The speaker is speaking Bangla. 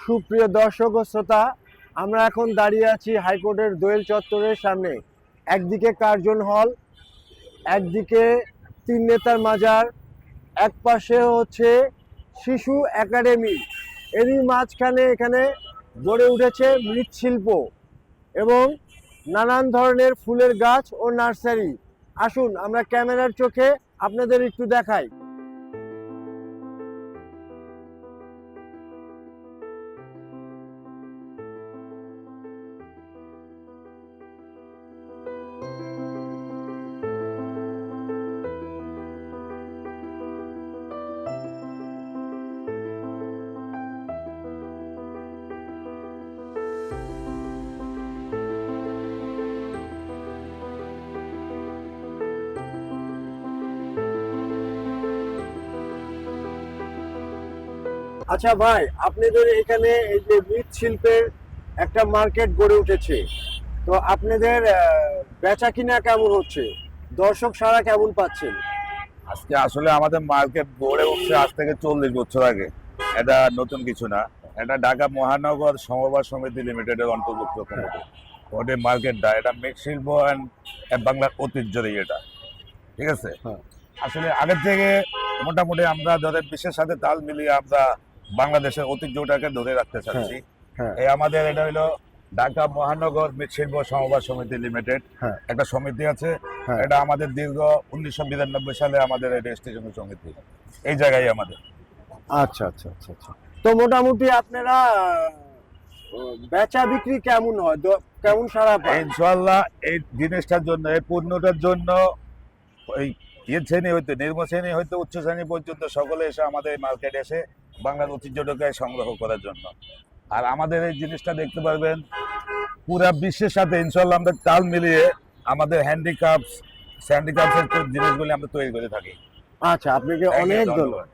সুপ্রিয় দর্শক ও শ্রোতা, আমরা এখন দাঁড়িয়ে আছি হাইকোর্টের দোয়েল চত্বরের সামনে। একদিকে কার্জন হল, একদিকে তিন নেতার মাজার, এক পাশে হচ্ছে শিশু একাডেমি। এরই মাঝখানে এখানে গড়ে উঠেছে মৃৎশিল্প এবং নানান ধরনের ফুলের গাছ ও নার্সারি। আসুন আমরা ক্যামেরার চোখে আপনাদের একটু দেখাই। আচ্ছা ভাই, আপনাদের এখানে এই যে মৃৎশিল্পের একটা মার্কেট গড়ে উঠেছে, তো আপনাদের বেচা কিনা কেমন হচ্ছে, দর্শক সাড়া কেমন পাচ্ছেন? আজকে আসলে আমাদের মার্কেট গড়ে উঠছে আজ থেকে 40 বছর আগে। এটা নতুন কিছু না, এটা ঢাকা মহানগর সমবায় সমিতি লিমিটেডের অন্তর্ভুক্ত কমিটি। ওদের মার্কেটটা এটা মৃৎশিল্প অ্যান্ড বাংলার ঐতিহ্যের এটা, ঠিক আছে। আসলে আগের থেকে মোটামুটি আমরা ধরেন বিশ্বের সাথে তাল মিলিয়ে আমরা বাংলাদেশের ঐতিহ্যটাকে ধরে রাখতে চাচ্ছি। এই আমাদের এটা হলো ঢাকা মহানগর মৃৎশিল্প সমবায় সমিতি লিমিটেড, একটা সমিতি আছে। এটা আমাদের দীর্ঘ 1992 সালে আমাদের রেজিস্ট্রেশন সমিতি, এই জায়গায় আমাদের। আচ্ছা আচ্ছা আচ্ছা আচ্ছা। তো মোটামুটি আপনারা বেচা বিক্রি কেমন হয়, কেমন সারা পায়? ইনশাআল্লাহ এই জিনিসটার জন্য, এই পণ্যটার জন্য ওই শ্রেণী হইতে নিম্ন শ্রেণী হইতে উচ্চ শ্রেণী পর্যন্ত সকলে এসে আমাদের মার্কেটে এসে বাংলার ঐতিহ্যটাকে সংগ্রহ করার জন্য। আর আমাদের এই জিনিসটা দেখতে পারবেন পুরা বিশ্বের সাথে ইনশাআল্লাহ আমরা তাল মিলিয়ে আমাদের হ্যান্ডিক্রাফটস জিনিসগুলি আমরা তৈরি করে থাকি। আচ্ছা, আপনাকে অনেক ধন্যবাদ।